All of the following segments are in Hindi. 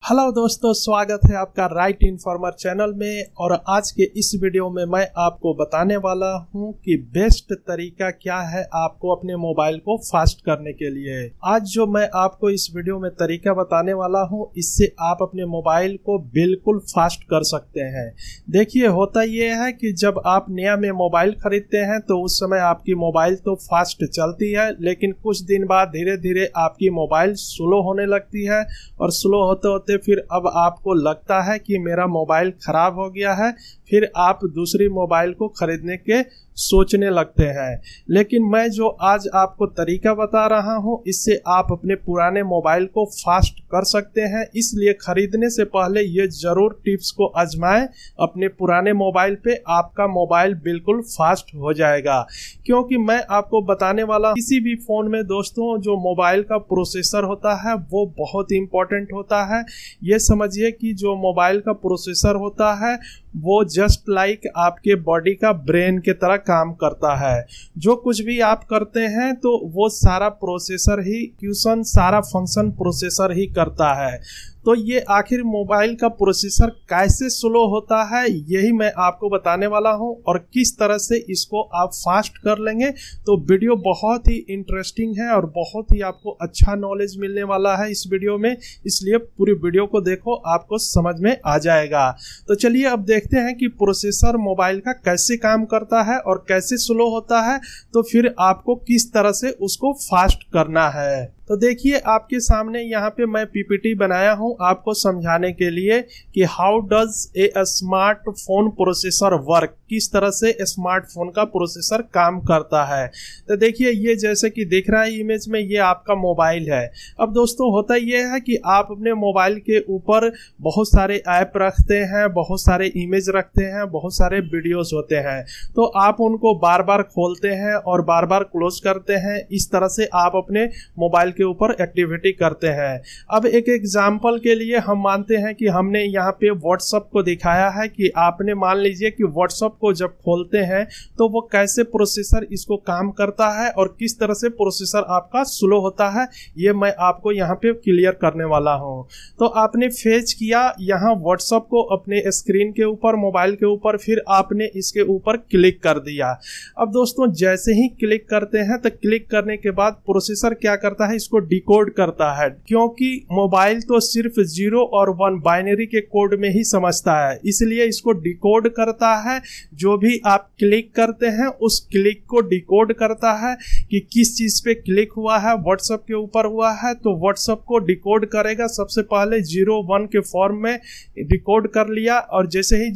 हेलो दोस्तों, स्वागत है आपका राइट इन्फॉर्मर चैनल में। और आज के इस वीडियो में मैं आपको बताने वाला हूं कि बेस्ट तरीका क्या है आपको अपने मोबाइल को फास्ट करने के लिए। आज जो मैं आपको इस वीडियो में तरीका बताने वाला हूं, इससे आप अपने मोबाइल को बिल्कुल फास्ट कर सकते हैं। देखिए, होता यह है कि जब आप नया में मोबाइल खरीदते हैं तो उस समय आपकी मोबाइल तो फास्ट चलती है, लेकिन कुछ दिन बाद धीरे धीरे आपकी मोबाइल स्लो होने लगती है और स्लो होते होते फिर अब आपको लगता है कि मेरा मोबाइल खराब हो गया है। फिर आप दूसरी मोबाइल को खरीदने के सोचने लगते हैं। लेकिन मैं जो आज आपको तरीका बता रहा हूं, इससे आप अपने पुराने मोबाइल को फास्ट कर सकते हैं। इसलिए खरीदने से पहले ये जरूर टिप्स को आजमाएं। अपने पुराने मोबाइल पे आपका मोबाइल बिल्कुल फास्ट हो जाएगा, क्योंकि मैं आपको बताने वाला किसी भी फोन में दोस्तों जो मोबाइल का प्रोसेसर होता है वो बहुत इंपॉर्टेंट होता है। ये समझिए कि जो मोबाइल का प्रोसेसर होता है वो जस्ट लाइक आपके बॉडी का ब्रेन के तरह काम करता है। जो कुछ भी आप करते हैं तो वो सारा प्रोसेसर ही एक्यूशन, सारा फंक्शन प्रोसेसर ही करता है। तो ये आखिर मोबाइल का प्रोसेसर कैसे स्लो होता है यही मैं आपको बताने वाला हूं, और किस तरह से इसको आप फास्ट कर लेंगे। तो वीडियो बहुत ही इंटरेस्टिंग है और बहुत ही आपको अच्छा नॉलेज मिलने वाला है इस वीडियो में, इसलिए पूरी वीडियो को देखो, आपको समझ में आ जाएगा। तो चलिए अब देखते हैं कि प्रोसेसर मोबाइल का कैसे काम करता है और कैसे स्लो होता है, तो फिर आपको किस तरह से उसको फास्ट करना है। तो देखिए, आपके सामने यहाँ पे मैं पीपीटी बनाया हूँ आपको समझाने के लिए कि how does a smartphone processor work, किस तरह से स्मार्टफोन का प्रोसेसर काम करता है। तो देखिए, ये जैसे कि दिख रहा है इमेज में, ये आपका मोबाइल है। अब दोस्तों होता ये है कि आप अपने मोबाइल के ऊपर बहुत सारे ऐप रखते हैं, बहुत सारे इमेज रखते हैं, बहुत सारे वीडियोस होते हैं। तो आप उनको बार बार खोलते हैं और बार बार क्लोज करते हैं। इस तरह से आप अपने मोबाइल के ऊपर एक्टिविटी करते हैं। अब एक एग्जांपल के लिए हम मानते हैं कि हमने यहाँ पे व्हाट्सएप को दिखाया है कि आपने मान लीजिए कि व्हाट्सएप को जब खोलते हैं तो वो कैसे प्रोसेसर इसको काम करता है और किस तरह से प्रोसेसर आपका स्लो होता है, ये मैं आपको यहाँ पे क्लियर करने वाला हूँ। तो आपने फेच किया यहाँ व्हाट्सएप को अपने स्क्रीन के ऊपर, मोबाइल के ऊपर, फिर आपने इसके ऊपर क्लिक कर दिया। अब दोस्तों जैसे ही क्लिक करते हैं तो क्लिक करने के बाद प्रोसेसर क्या करता है, इसको डिकोड करता है, क्योंकि मोबाइल तो सिर्फ 0 और 1 बाइनरी के कोड में ही समझता है, इसलिए इसको डिकोड करता है। जो भी आप क्लिक करते हैं उस क्लिक को डिकोड करता है कि किस चीज पे क्लिक हुआ है। व्हाट्सएप के ऊपर हुआ है तो व्हाट्सएप को डिकोड करेगा। सबसे पहले 0-1 के फॉर्म में डिकोड कर लिया, और जैसे ही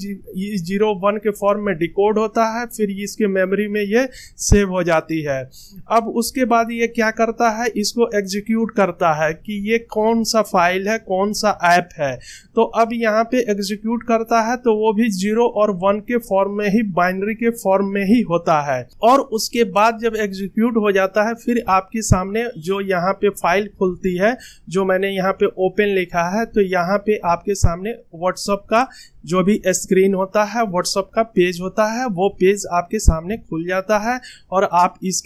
0-1 के फॉर्म में डिकोड होता है फिर इसके मेमोरी में ये सेव हो जाती है। अब उसके बाद ये क्या करता है, इसको एग्जीक्यूट करता है कि ये कौन सा फाइल है, कौन सा ऐप है। तो अब यहाँ पे एग्जीक्यूट करता है तो वो भी 0 और 1 के फॉर्म में ही, बाइनरी के फॉर्म में ही होता है। और उसके बाद जब एग्जीक्यूट हो जाता है फिर आपके सामने जो यहाँ पे फाइल खुलती है, जो मैंने यहाँ पे ओपन लिखा है, तो यहाँ पे आपके सामने व्हाट्सएप का जो भी स्क्रीन होता है, व्हाट्सएप का पेज होता है, वो पेज आपके सामने खुल जाता है। और आप इस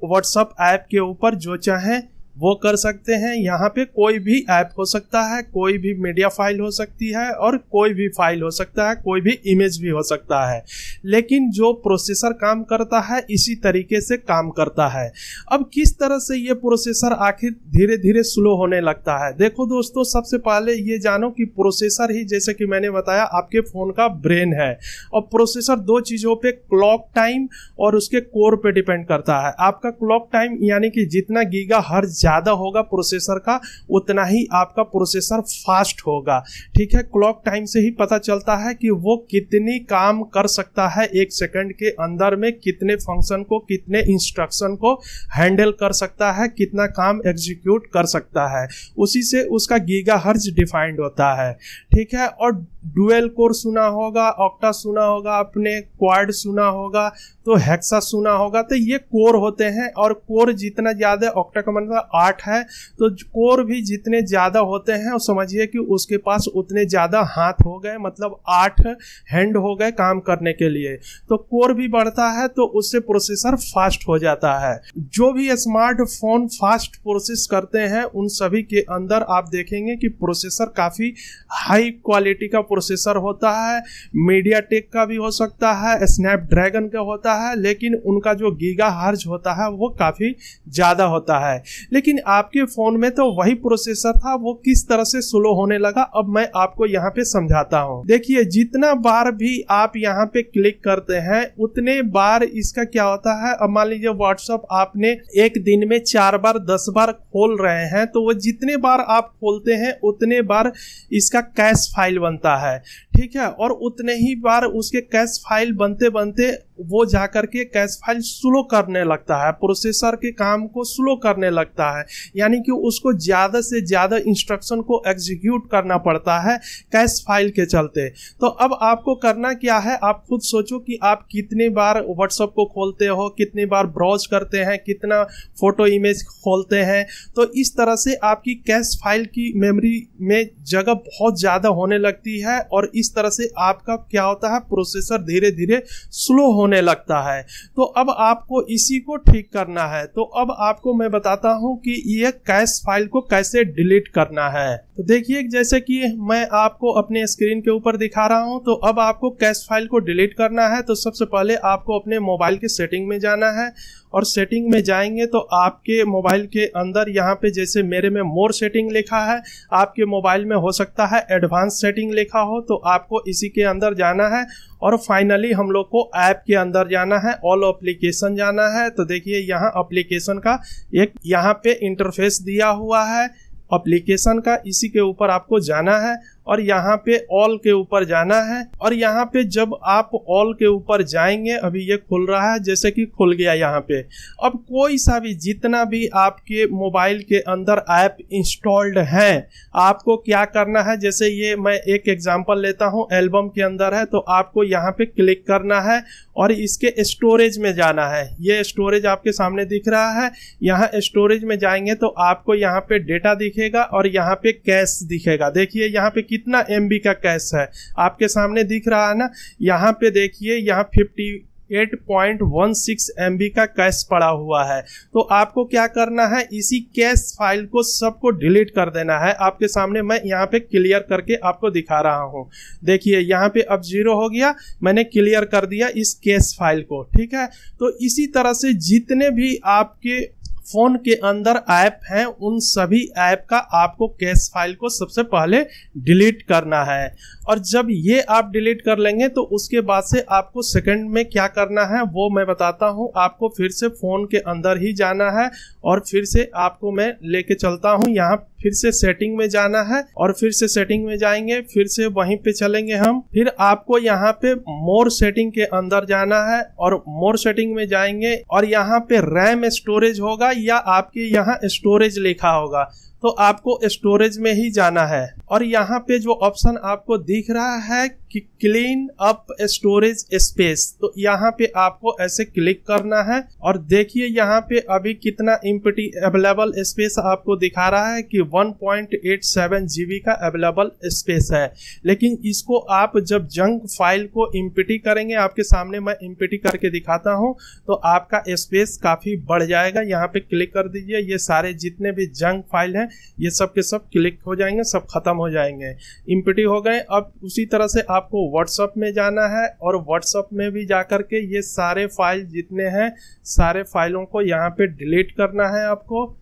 व्हाट्सएप ऐप के ऊपर जो चाहें वो कर सकते हैं। यहाँ पे कोई भी ऐप हो सकता है, कोई भी मीडिया फाइल हो सकती है और कोई भी फाइल हो सकता है, कोई भी इमेज भी हो सकता है। लेकिन जो प्रोसेसर काम करता है इसी तरीके से काम करता है। अब किस तरह से ये प्रोसेसर आखिर धीरे धीरे स्लो होने लगता है, देखो दोस्तों, सबसे पहले ये जानो कि प्रोसेसर ही, जैसे कि मैंने बताया, आपके फोन का ब्रेन है। और प्रोसेसर दो चीजों पे, क्लॉक टाइम और उसके कोर पे डिपेंड करता है। आपका क्लॉक टाइम यानी कि जितना गीगाहर्ट्ज ज्यादा होगा प्रोसेसर का, उतना ही आपका प्रोसेसर फास्ट होगा। ठीक है, क्लॉक टाइम से ही पता चलता है कि वो कितनी काम कर सकता है, एक सेकंड के अंदर में कितने फंक्शन को, कितने इंस्ट्रक्शन को हैंडल कर सकता है, कितना काम एग्जीक्यूट कर सकता है। उसी से उसका गीगाहर्ट्ज डिफाइंड होता है। ठीक है। और डुअल कोर सुना होगा, ऑक्टा सुना होगा, आपने क्वाड सुना होगा, तो हेक्सा सुना होगा। तो ये कोर होते हैं, और कोर जितना ज्यादा, ऑक्टा का मतलब 8 है, तो कोर भी जितने ज्यादा होते हैं समझिए कि उसके पास उतने ज्यादा हाथ हो गए, मतलब 8 हैंड हो गए काम करने के लिए। तो कोर भी बढ़ता है तो उससे प्रोसेसर फास्ट हो जाता है। जो भी स्मार्टफोन फास्ट प्रोसेस करते हैं उन सभी के अंदर आप देखेंगे कि प्रोसेसर काफी हाई क्वालिटी का प्रोसेसर होता है। मीडियाटेक का भी हो सकता है, स्नैपड्रैगन का होता है, लेकिन उनका जो गीगाहर्ट्ज होता है वो काफी ज्यादा होता है। लेकिन आपके फोन में तो वही प्रोसेसर था, वो किस तरह से स्लो होने लगा अब मैं आपको यहाँ पे समझाता हूँ। देखिए, जितना बार भी आप यहाँ पे क्लिक करते हैं उतने बार इसका क्या होता है, अब मान लीजिए व्हाट्सएप आपने एक दिन में 4 बार 10 बार खोल रहे हैं, तो वो जितने बार आप खोलते हैं उतने बार इसका कैश फाइल बनता है, ठीक है। और उतने ही बार उसके कैश फाइल बनते बनते वो जाकर के कैश फाइल स्लो करने लगता है, प्रोसेसर के काम को स्लो करने लगता है, यानी कि उसको ज्यादा से ज्यादा इंस्ट्रक्शन को एग्जीक्यूट करना पड़ता है कैश फाइल के चलते। तो अब आपको करना क्या है, आप खुद सोचो कि आप कितनी बार व्हाट्सएप को खोलते हो, कितनी बार ब्राउज करते हैं, कितना फोटो इमेज खोलते हैं। तो इस तरह से आपकी कैश फाइल की मेमोरी में जगह बहुत ज्यादा होने लगती है, और इस तरह से आपका क्या होता है, प्रोसेसर धीरे धीरे स्लो होने लगता है। तो अब आपको इसी को ठीक करना है। तो अब आपको मैं बताता हूं कि ये कैश फाइल को कैसे डिलीट करना है। तो देखिए, जैसे कि मैं आपको अपने स्क्रीन के ऊपर दिखा रहा हूं, तो अब आपको कैश फाइल को डिलीट करना है। तो सबसे पहले आपको अपने मोबाइल के सेटिंग में जाना है, और सेटिंग में जाएंगे तो आपके मोबाइल के अंदर यहाँ पे जैसे मेरे में मोर सेटिंग लिखा है, आपके मोबाइल में हो सकता है एडवांस सेटिंग लिखा हो, तो आपको इसी के अंदर जाना है। और फाइनली हम लोग को ऐप के अंदर जाना है, ऑल एप्लीकेशन जाना है। तो देखिए, यहाँ एप्लीकेशन का एक यहाँ पे इंटरफेस दिया हुआ है एप्लीकेशन का, इसी के ऊपर आपको जाना है, और यहाँ पे ऑल के ऊपर जाना है। और यहाँ पे जब आप ऑल के ऊपर जाएंगे, अभी ये खुल रहा है, जैसे कि खुल गया यहाँ पे। अब कोई सा भी जितना भी आपके मोबाइल के अंदर ऐप इंस्टॉल्ड हैं, आपको क्या करना है, जैसे ये मैं एक एग्जांपल लेता हूँ, एल्बम के अंदर है, तो आपको यहाँ पे क्लिक करना है और इसके स्टोरेज में जाना है। ये स्टोरेज आपके सामने दिख रहा है, यहाँ स्टोरेज में जाएंगे तो आपको यहाँ पे डेटा दिखेगा और यहाँ पे कैश दिखेगा। देखिए यहाँ पे कितना MB का कैश है आपके सामने दिख रहा है ना। यहाँ पे देखिए, यहाँ 58.16 MB का कैश पड़ा हुआ है। तो आपको क्या करना है, इसी कैश फाइल को सबको डिलीट कर देना है। आपके सामने मैं यहाँ पे क्लियर करके आपको दिखा रहा हूँ। देखिए यहाँ पे अब 0 हो गया, मैंने क्लियर कर दिया इस कैश फाइल को, ठीक है। तो इसी तरह से जितने भी आपके फोन के अंदर ऐप हैं, उन सभी ऐप का आपको कैश फाइल को सबसे पहले डिलीट करना है। और जब ये आप डिलीट कर लेंगे तो उसके बाद से आपको सेकंड में क्या करना है वो मैं बताता हूँ। आपको फिर से फोन के अंदर ही जाना है, और फिर से आपको मैं लेके चलता हूँ, यहाँ फिर से सेटिंग में जाना है, और फिर से सेटिंग में जाएंगे, फिर से वहीं पे चलेंगे हम। फिर आपको यहाँ पे मोर सेटिंग के अंदर जाना है, और मोर सेटिंग में जाएंगे, और यहाँ पे रैम स्टोरेज होगा या आपके यहाँ स्टोरेज लिखा होगा, तो आपको स्टोरेज में ही जाना है। और यहाँ पे जो ऑप्शन आपको दिख रहा है कि क्लीन अप स्टोरेज स्पेस, तो यहाँ पे आपको ऐसे क्लिक करना है। और देखिए यहाँ पे अभी कितना एम्प्टी अवेलेबल स्पेस आपको दिखा रहा है कि 1.87 GB का अवेलेबल स्पेस है। लेकिन इसको आप जब जंक फाइल को एम्प्टी करेंगे, आपके सामने मैं एम्प्टी करके दिखाता हूँ, तो आपका स्पेस काफी बढ़ जाएगा। यहाँ पे क्लिक कर दीजिए, ये सारे जितने भी जंक फाइल हैं ये सब के सब क्लिक हो जाएंगे, सब खत्म हो जाएंगे, एम्प्टी हो गए। अब उसी तरह से आपको व्हाट्सएप में जाना है, और व्हाट्सएप में भी जाकर के ये सारे फाइल जितने हैं सारे फाइलों को यहाँ पे डिलीट करना है आपको।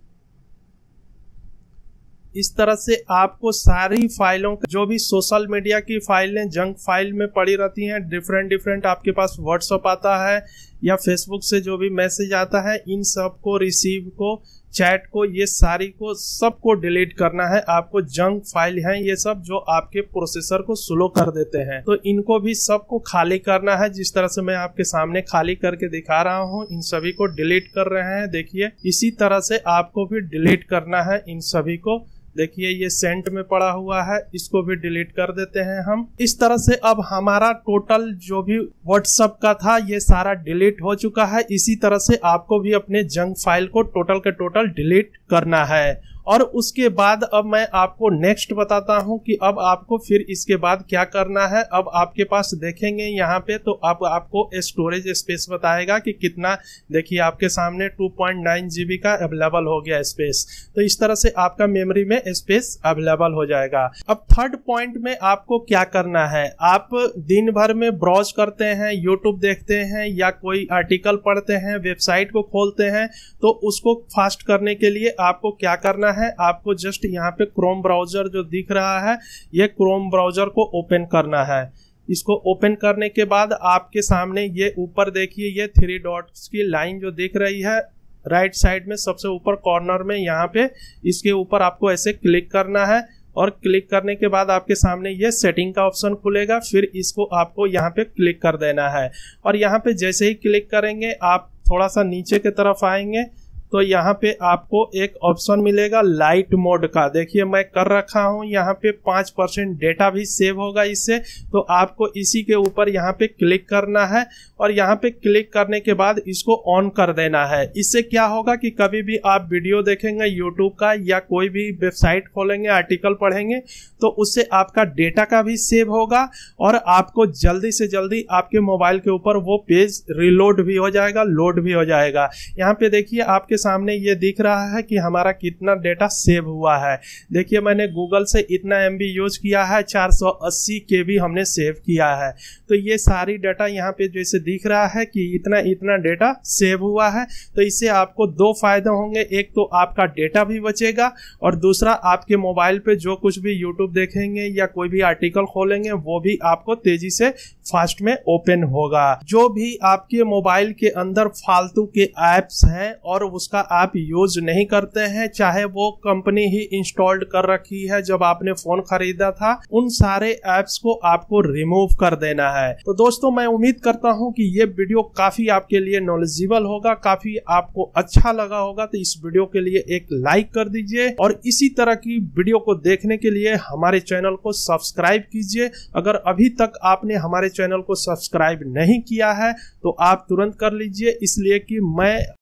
इस तरह से आपको सारी फाइलों, जो भी सोशल मीडिया की फाइलें जंक फाइल में पड़ी रहती हैं, डिफरेंट आपके पास व्हाट्सएप आता है या फेसबुक से जो भी मैसेज आता है, इन सब को, रिसीव को, चैट को, ये सारी को सबको डिलीट करना है आपको। जंक फाइल हैं ये सब जो आपके प्रोसेसर को स्लो कर देते हैं, तो इनको भी सबको खाली करना है। जिस तरह से मैं आपके सामने खाली करके दिखा रहा हूँ, इन सभी को डिलीट कर रहे हैं। देखिए इसी तरह से आपको भी डिलीट करना है इन सभी को। देखिए ये सेंट में पड़ा हुआ है, इसको भी डिलीट कर देते हैं हम। इस तरह से अब हमारा टोटल जो भी व्हाट्सएप का था ये सारा डिलीट हो चुका है। इसी तरह से आपको भी अपने जंक फाइल को टोटल के टोटल डिलीट करना है। और उसके बाद अब मैं आपको नेक्स्ट बताता हूं कि अब आपको फिर इसके बाद क्या करना है। अब आपके पास देखेंगे यहाँ पे तो अब आपको स्टोरेज स्पेस बताएगा कि कितना। देखिए आपके सामने 2.9 GB का अवेलेबल हो गया स्पेस। तो इस तरह से आपका मेमोरी में स्पेस अवेलेबल हो जाएगा। अब थर्ड पॉइंट में आपको क्या करना है, आप दिन भर में ब्राउज करते हैं, यूट्यूब देखते हैं या कोई आर्टिकल पढ़ते हैं, वेबसाइट को खोलते हैं, तो उसको फास्ट करने के लिए आपको क्या करना है, आपको जस्ट यहाँ पे क्रोम ब्राउजर जो दिख रहा है ये क्रोम ब्राउजर को ओपन करना है। इसको ओपन करने के बाद आपके सामने ये ऊपर देखिए ये 3 डॉट्स की लाइन जो दिख रही है राइट साइड में सबसे ऊपर कॉर्नर में, यहाँ पे इसके ऊपर आपको ऐसे क्लिक करना है। और क्लिक करने के बाद आपके सामने ये सेटिंग का ऑप्शन खुलेगा, फिर इसको आपको यहाँ पे क्लिक कर देना है। और यहाँ पे जैसे ही क्लिक करेंगे आप थोड़ा सा नीचे की तरफ आएंगे तो यहाँ पे आपको एक ऑप्शन मिलेगा लाइट मोड का। देखिए मैं कर रखा हूँ, यहाँ पे 5% डेटा भी सेव होगा इससे। तो आपको इसी के ऊपर यहाँ पे क्लिक करना है और यहाँ पे क्लिक करने के बाद इसको ऑन कर देना है। इससे क्या होगा कि कभी भी आप वीडियो देखेंगे यूट्यूब का या कोई भी वेबसाइट खोलेंगे, आर्टिकल पढ़ेंगे, तो उससे आपका डेटा का भी सेव होगा और आपको जल्दी से जल्दी आपके मोबाइल के ऊपर वो पेज रिलोड भी हो जाएगा, लोड भी हो जाएगा। यहाँ पे देखिए आपके सामने ये दिख रहा है कि हमारा कितना डेटा सेव हुआ है। देखिए मैंने गूगल से इतना MB यूज किया है, 480 KB हमने सेव किया है। तो ये सारी डाटा यहाँ पे जैसे दिख रहा है कि इतना डेटा सेव हुआ है। तो इससे आपको 2 फायदे होंगे, एक तो आपका डेटा भी बचेगा और दूसरा आपके मोबाइल पे जो कुछ भी यूट्यूब देखेंगे या कोई भी आर्टिकल खोलेंगे वो भी आपको तेजी से फास्ट में ओपन होगा। जो भी आपके मोबाइल के अंदर फालतू के ऐप्स हैं और उसका आप यूज नहीं करते हैं, चाहे वो कंपनी ही इंस्टॉल्ड कर रखी है जब आपने फोन खरीदा था, उन सारे ऐप्स को आपको रिमूव कर देना है। तो दोस्तों मैं उम्मीद करता हूं कि ये वीडियो काफी आपके लिए नॉलेजेबल होगा, काफी आपको अच्छा लगा होगा। तो इस वीडियो के लिए एक लाइक कर दीजिए और इसी तरह की वीडियो को देखने के लिए हमारे चैनल को सब्सक्राइब कीजिए। अगर अभी तक आपने हमारे चैनल को सब्सक्राइब नहीं किया है तो आप तुरंत कर लीजिए, इसलिए कि मैं